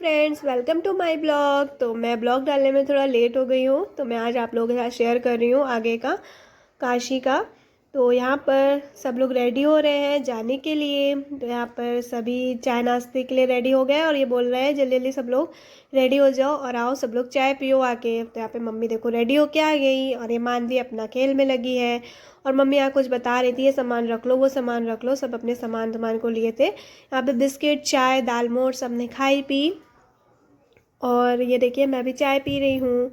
Friends, welcome to my blog. तो मैं blog डालने में थोड़ा लेट हो गई हूँ, तो मैं आज आप लोगों के साथ शेयर कर रही हूँ आगे का काशी का। तो यहाँ पर सब लोग रेडी हो रहे हैं जाने के लिए। तो यहाँ पर सभी चाय नाश्ते के लिए रेडी हो गए और ये बोल रहे हैं जल्दी जल्दी सब लोग रेडी हो जाओ और आओ सब लोग चाय पियो आके। तो यहाँ पे मम्मी देखो रेडी होके आ गई और ये मानवी अपना खेल में लगी है। और मम्मी यहाँ कुछ बता रही थी, ये सामान रख लो वो सामान रख लो। सब अपने सामान को लिए थे। यहाँ पे बिस्किट चाय दाल मोठ सबने खाई पी। और ये देखिए मैं भी चाय पी रही हूँ।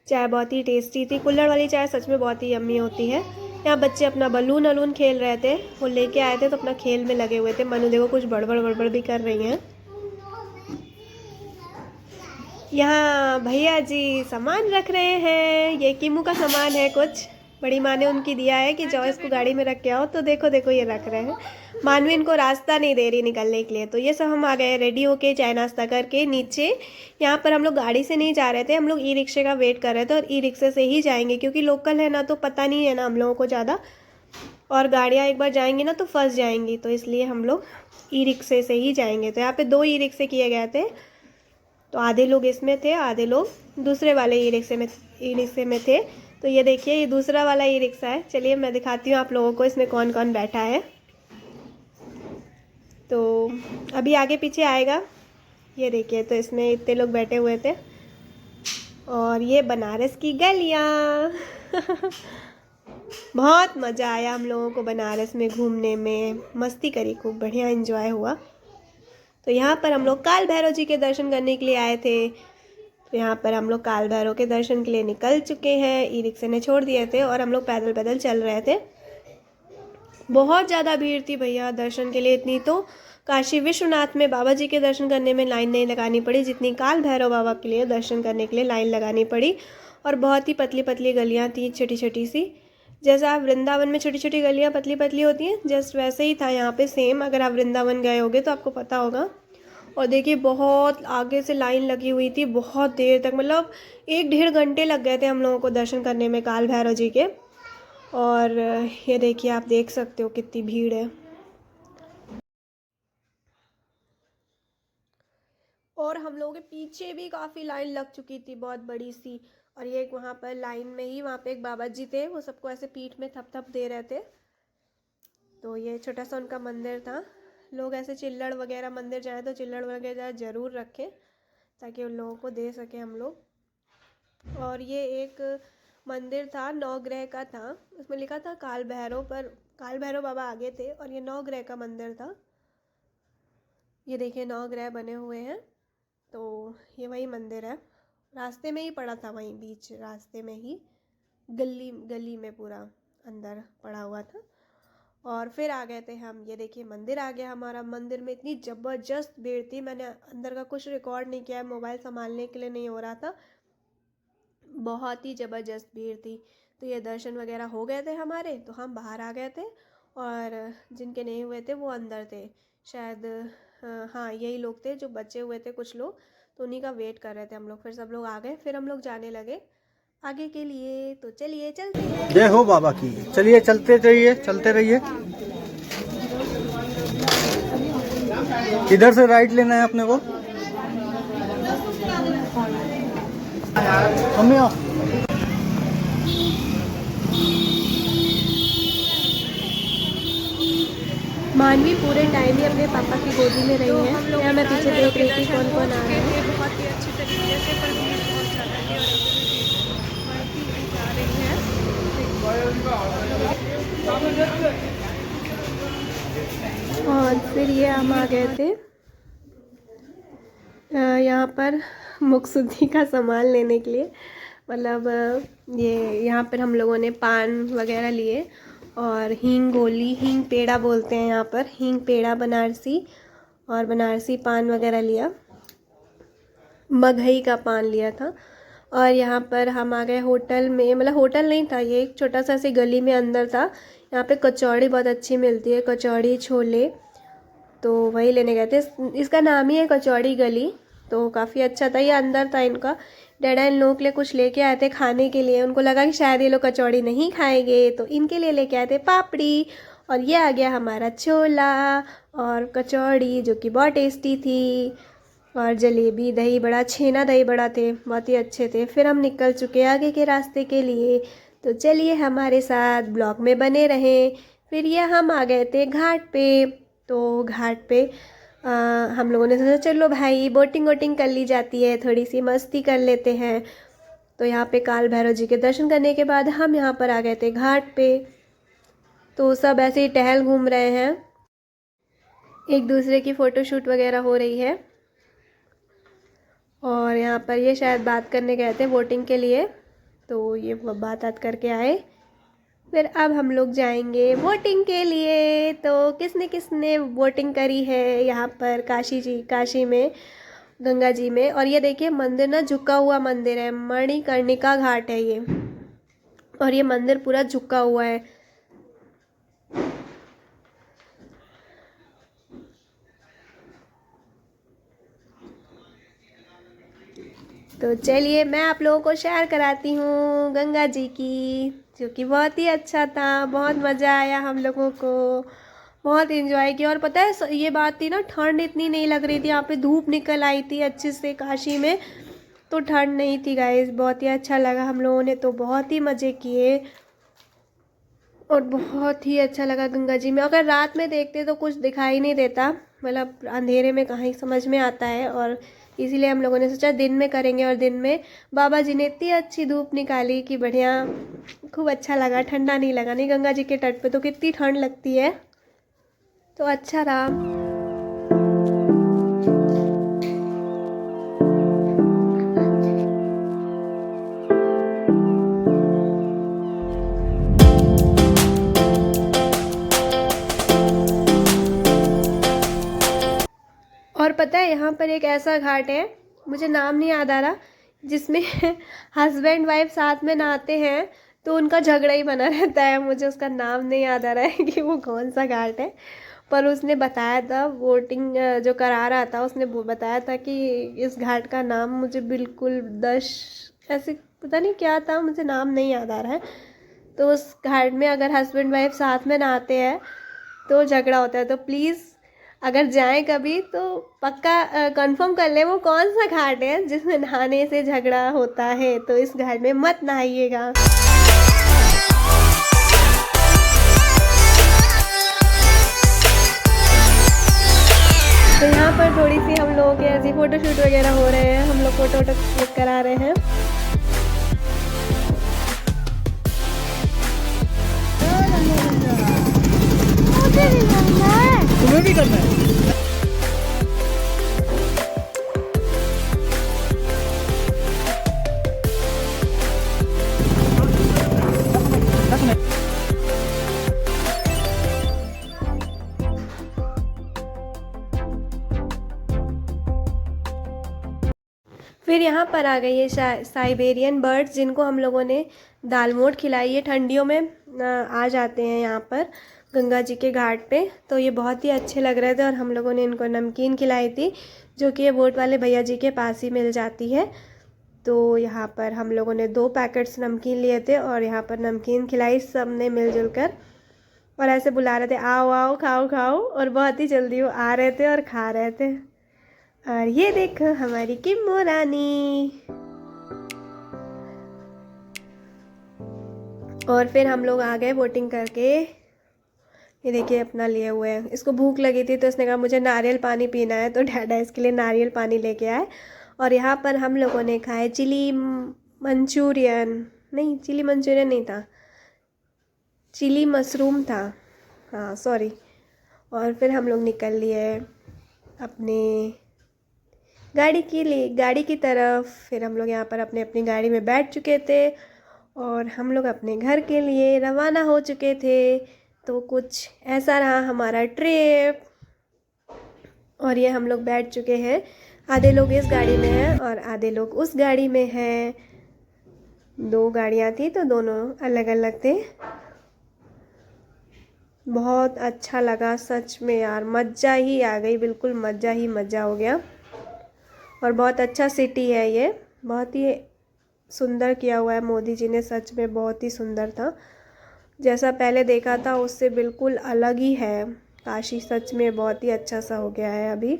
चाय बहुत ही टेस्टी थी। कुल्हड़ वाली चाय सच में बहुत ही यम्मी होती है। यहाँ बच्चे अपना बलून अलून खेल रहे थे, वो लेके आए थे तो अपना खेल में लगे हुए थे। मनु देखो कुछ बड़बड़ बड़बड़ भी कर रही हैं। यहाँ भैया जी सामान रख रहे हैं, ये कीमू का सामान है कुछ। बड़ी माँ ने उनकी दिया है कि जाओ इसको गाड़ी में रख के आओ, तो देखो देखो ये रख रहे हैं। मानवी इनको रास्ता नहीं दे रही निकलने के लिए। तो ये सब हम आ गए रेडी होके चाय नाश्ता करके नीचे। यहाँ पर हम लोग गाड़ी से नहीं जा रहे थे, हम लोग ई रिक्शे का वेट कर रहे थे और ई रिक्शे से ही जाएंगे क्योंकि लोकल है ना, तो पता नहीं है ना हम लोगों को ज़्यादा। और गाड़ियाँ एक बार जाएंगी ना तो फंस जाएंगी, तो इसलिए हम लोग ई रिक्शे से ही जाएंगे। तो यहाँ पे 2 ई रिक्शे किए गए थे, तो आधे लोग इसमें थे आधे लोग दूसरे वाले ई रिक्शे में थे। तो ये देखिए ये दूसरा वाला ई रिक्शा है। चलिए मैं दिखाती हूँ आप लोगों को इसमें कौन कौन बैठा है। तो अभी आगे पीछे आएगा। ये देखिए तो इसमें इतने लोग बैठे हुए थे। और ये बनारस की गलियाँ बहुत मज़ा आया हम लोगों को बनारस में घूमने में, मस्ती करी, खूब बढ़िया एंजॉय हुआ। तो यहाँ पर हम लोग काल भैरव जी के दर्शन करने के लिए आए थे। तो यहाँ पर हम लोग काल भैरव के दर्शन के लिए निकल चुके हैं। ई रिक्शे ने छोड़ दिए थे और हम लोग पैदल पैदल चल रहे थे। बहुत ज़्यादा भीड़ थी भैया दर्शन के लिए। इतनी तो काशी विश्वनाथ में बाबा जी के दर्शन करने में लाइन नहीं लगानी पड़ी जितनी काल भैरव बाबा के लिए दर्शन करने के लिए लाइन लगानी पड़ी। और बहुत ही पतली पतली गलियाँ थी, छोटी छोटी सी। जैसा आप वृंदावन में छोटी छोटी गलियाँ पतली पतली होती हैं, जस्ट वैसे ही था यहाँ पे सेम। अगर आप वृंदावन गए होगे तो आपको पता होगा। और देखिए बहुत आगे से लाइन लगी हुई थी, बहुत देर तक, मतलब 1-1.5 घंटे लग गए थे हम लोगों को दर्शन करने में काल भैरव जी के। और ये देखिए आप देख सकते हो कितनी भीड़ है। और हम लोगों के पीछे भी काफ़ी लाइन लग चुकी थी, बहुत बड़ी सी। और ये वहाँ पर लाइन में ही वहाँ पे एक बाबा जी थे, वो सबको ऐसे पीठ में थप थप दे रहे थे। तो ये छोटा सा उनका मंदिर था। लोग ऐसे चिल्लड़ वगैरह मंदिर जाए तो चिल्लड़ वगैरह ज़रूर रखें ताकि उन लोगों को दे सके हम लोग। और ये एक मंदिर था, 9 ग्रह का था। उसमें लिखा था काल भैरव, पर काल भैरव बाबा आगे थे। और ये 9 ग्रह का मंदिर था। ये देखिए 9 ग्रह बने हुए हैं। तो ये वही मंदिर है। रास्ते में ही पड़ा था, वहीं बीच रास्ते में ही गली गली में पूरा अंदर पड़ा हुआ था। और फिर आ गए थे हम। ये देखिए मंदिर आ गया हमारा। मंदिर में इतनी ज़बरदस्त भीड़ थी, मैंने अंदर का कुछ रिकॉर्ड नहीं किया है, मोबाइल संभालने के लिए नहीं हो रहा था। बहुत ही ज़बरदस्त भीड़ थी। तो ये दर्शन वगैरह हो गए थे हमारे, तो हम बाहर आ गए थे। और जिनके नहीं हुए थे वो अंदर थे शायद। हाँ यही लोग थे जो बचे हुए थे कुछ लोग, तो उन्हीं का वेट कर रहे थे हम लोग। फिर सब लोग आ गए, फिर हम लोग जाने लगे आगे के लिए। तो चलिए चलते हैं। जय हो बाबा की। चलिए चलते रहिए चलते रहिए। इधर से राइट लेना है अपने को। मम्मी आओ। मानवी पूरे टाइम ही अपने पापा की गोदी में रही है। यहाँ मैं पीछे देख रही थी कौन कौन आ रहा है। बहुत ही अच्छी तरीके से, पर भीड़ बहुत ज़्यादा थी और बढ़ती ही जा रही है। और फिर ये हम आ गए थे यहाँ पर मुखशुद्धि का सामान लेने के लिए। मतलब ये यहाँ पर हम लोगों ने पान वगैरह लिए और हींग गोली, हींग पेड़ा बोलते हैं यहाँ पर, हींग पेड़ा बनारसी, और बनारसी पान वगैरह लिया। मगही का पान लिया था। और यहाँ पर हम आ गए होटल में, मतलब होटल नहीं था, ये एक छोटा सा ऐसे गली में अंदर था। यहाँ पे कचौड़ी बहुत अच्छी मिलती है, कचौड़ी छोले, तो वही लेने गए थे। इसका नाम ही है कचौड़ी गली। तो काफ़ी अच्छा था, ये अंदर था इनका। डैडा इन लोगों के लिए कुछ लेके आए थे खाने के लिए। उनको लगा कि शायद ये लोग कचौड़ी नहीं खाएंगे, तो इनके लिए लेके आए थे पापड़ी। और ये आ गया हमारा छोला और कचौड़ी जो कि बहुत टेस्टी थी। और जलेबी, दही बड़ा, छेना दही बड़ा थे, बहुत ही अच्छे थे। फिर हम निकल चुके आगे के रास्ते के लिए। तो चलिए हमारे साथ ब्लॉग में बने रहें। फिर ये हम आ गए थे घाट पे। तो घाट पे हम लोगों ने सोचा चलो भाई बोटिंग वोटिंग कर ली जाती है, थोड़ी सी मस्ती कर लेते हैं। तो यहाँ पे काल भैरव जी के दर्शन करने के बाद हम यहाँ पर आ गए थे घाट पे। तो सब ऐसे ही टहल घूम रहे हैं, एक दूसरे की फ़ोटोशूट वगैरह हो रही है। और यहाँ पर ये शायद बात करने गए थे वोटिंग के लिए, तो ये बात करके आए। फिर अब हम लोग जाएंगे वोटिंग के लिए। तो किसने किसने वोटिंग करी है यहाँ पर काशी में, गंगा जी में। और ये देखिए मंदिर ना झुका हुआ मंदिर है, मणिकर्णिका घाट है ये, और ये मंदिर पूरा झुका हुआ है। तो चलिए मैं आप लोगों को शेयर कराती हूँ गंगा जी की, जो कि बहुत ही अच्छा था, बहुत मज़ा आया हम लोगों को, बहुत एंजॉय किया। और पता है ये बात थी ना, ठंड इतनी नहीं लग रही थी, यहाँ पे धूप निकल आई थी अच्छे से काशी में, तो ठंड नहीं थी गाइस। बहुत ही अच्छा लगा हम लोगों ने, तो बहुत ही मज़े किए और बहुत ही अच्छा लगा गंगा जी में। अगर रात में देखते तो कुछ दिखाई नहीं देता, मतलब अंधेरे में कहाँ ही समझ में आता है, और इसीलिए हम लोगों ने सोचा दिन में करेंगे। और दिन में बाबा जी ने इतनी अच्छी धूप निकाली कि बढ़िया, खूब अच्छा लगा, ठंडा नहीं लगा। नहीं गंगा जी के तट पे तो कितनी ठंड लगती है, तो अच्छा रहा। और पता है यहाँ पर एक ऐसा घाट है, मुझे नाम नहीं याद आ रहा, जिसमें हस्बैंड वाइफ साथ में नहाते हैं, तो उनका झगड़ा ही बना रहता है। मुझे उसका नाम नहीं याद आ रहा है कि वो कौन सा घाट है, पर उसने बताया था, वोटिंग जो करा रहा था उसने बताया था कि इस घाट का नाम मुझे बिल्कुल ऐसे पता नहीं क्या था, मुझे नाम नहीं याद आ रहा है। तो उस घाट में अगर हस्बैंड वाइफ साथ में नहाते हैं तो झगड़ा होता है। तो प्लीज़ अगर जाएं कभी तो पक्का कंफर्म कर ले वो कौन सा घाट है जिसमें नहाने से झगड़ा होता है, तो इस घाट में मत नहाइएगा। तो यहाँ पर थोड़ी सी हम लोगों के ऐसी फ़ोटोशूट वगैरह हो रहे हैं, हम लोग फ़ोटो क्लिक करा रहे हैं। तुम्हें भी करना है। फिर यहाँ पर आ गई है साइबेरियन बर्ड्स, जिनको हम लोगों ने दाल मोठ खिलाई है। ठंडियों में आ जाते हैं यहाँ पर गंगा जी के घाट पे, तो ये बहुत ही अच्छे लग रहे थे। और हम लोगों ने इनको नमकीन खिलाई थी, जो कि ये बोट वाले भैया जी के पास ही मिल जाती है। तो यहाँ पर हम लोगों ने 2 पैकेट्स नमकीन लिए थे और यहाँ पर नमकीन खिलाई सब ने मिलजुल कर, और ऐसे बुला रहे थे आओ आओ खाओ खाओ, और बहुत ही जल्दी वो आ रहे थे और खा रहे थे। और ये देखो हमारी किम्मो रानी। और फिर हम लोग आ गए बोटिंग करके। ये देखिए अपना लिए हुए हैं, इसको भूख लगी थी तो इसने कहा मुझे नारियल पानी पीना है, तो डैडा इसके लिए नारियल पानी लेके आए। और यहाँ पर हम लोगों ने खाए चिली मंचूरियन नहीं था, चिली मशरूम था, हाँ सॉरी। और फिर हम लोग निकल लिए अपने गाड़ी की तरफ। फिर हम लोग यहाँ पर अपनी गाड़ी में बैठ चुके थे और हम लोग अपने घर के लिए रवाना हो चुके थे। तो कुछ ऐसा रहा हमारा ट्रिप। और ये हम लोग बैठ चुके हैं, आधे लोग इस गाड़ी में हैं और आधे लोग उस गाड़ी में हैं। 2 गाड़ियाँ थी तो दोनों अलग अलग थे। बहुत अच्छा लगा सच में यार, मज़ा ही आ गई, बिल्कुल मज़ा हो गया। और बहुत अच्छा सिटी है ये, बहुत ही सुंदर किया हुआ है मोदी जी ने, सच में बहुत ही सुंदर था। जैसा पहले देखा था उससे बिल्कुल अलग ही है काशी, सच में बहुत ही अच्छा सा हो गया है अभी।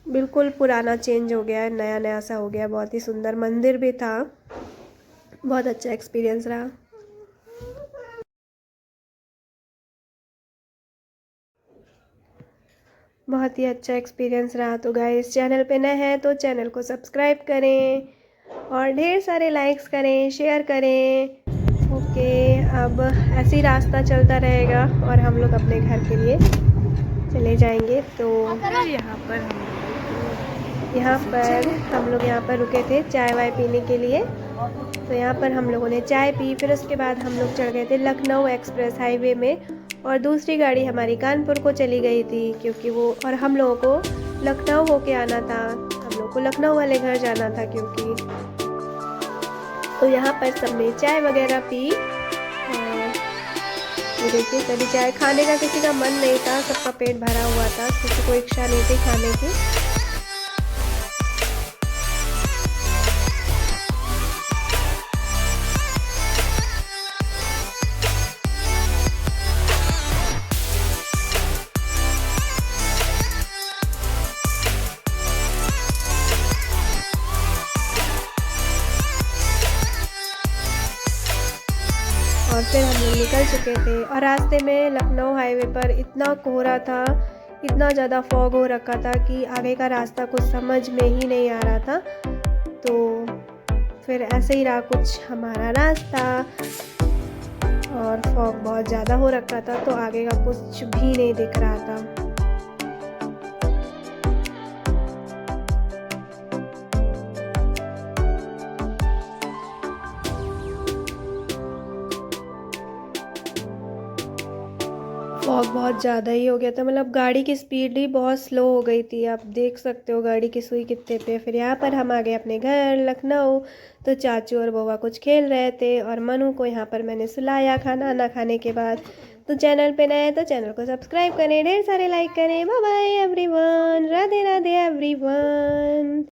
बिल्कुल पुराना चेंज हो गया है, नया नया सा हो गया। बहुत ही सुंदर मंदिर भी था, बहुत अच्छा एक्सपीरियंस रहा। बहुत ही अच्छा एक्सपीरियंस रहा। तो गाइस, चैनल पे नए हैं तो चैनल को सब्सक्राइब करें और ढेर सारे लाइक्स करें, शेयर करें। ओके, अब ऐसे ही रास्ता चलता रहेगा और हम लोग अपने घर के लिए चले जाएंगे। तो हम लोग यहाँ पर रुके थे चाय वाय पीने के लिए। तो यहाँ पर हम लोगों ने चाय पी, फिर उसके बाद हम लोग चढ़ गए थे लखनऊ एक्सप्रेस हाईवे में। और दूसरी गाड़ी हमारी कानपुर को चली गई थी, क्योंकि वो और हम लोगों को लखनऊ होके आना था। हम लोग को लखनऊ वाले घर जाना था क्योंकि। तो यहाँ पर सबने चाय वगैरह पी। और ये देखिए, सभी चाय खाने का किसी का मन नहीं था, सबका पेट भरा हुआ था, किसी को इच्छा नहीं थी खाने की। और फिर हम लोग निकल चुके थे और रास्ते में लखनऊ हाईवे पर इतना कोहरा था, इतना ज़्यादा फॉग हो रखा था कि आगे का रास्ता कुछ समझ में ही नहीं आ रहा था। तो फिर ऐसे ही रहा कुछ हमारा रास्ता, और फॉग बहुत ज़्यादा हो रखा था तो आगे का कुछ भी नहीं दिख रहा था। फॉग बहुत ज़्यादा ही हो गया था, मतलब गाड़ी की स्पीड ही बहुत स्लो हो गई थी। आप देख सकते हो गाड़ी की सुई कितने पे। फिर यहाँ पर हम आ गए अपने घर लखनऊ। तो चाचू और बउआ कुछ खेल रहे थे और मनु को यहाँ पर मैंने सुलाया खाना ना खाने के बाद। तो चैनल पे नए हैं तो चैनल को सब्सक्राइब करें, ढेर सारे लाइक करें। Bye bye everyone, Radhe Radhe everyone.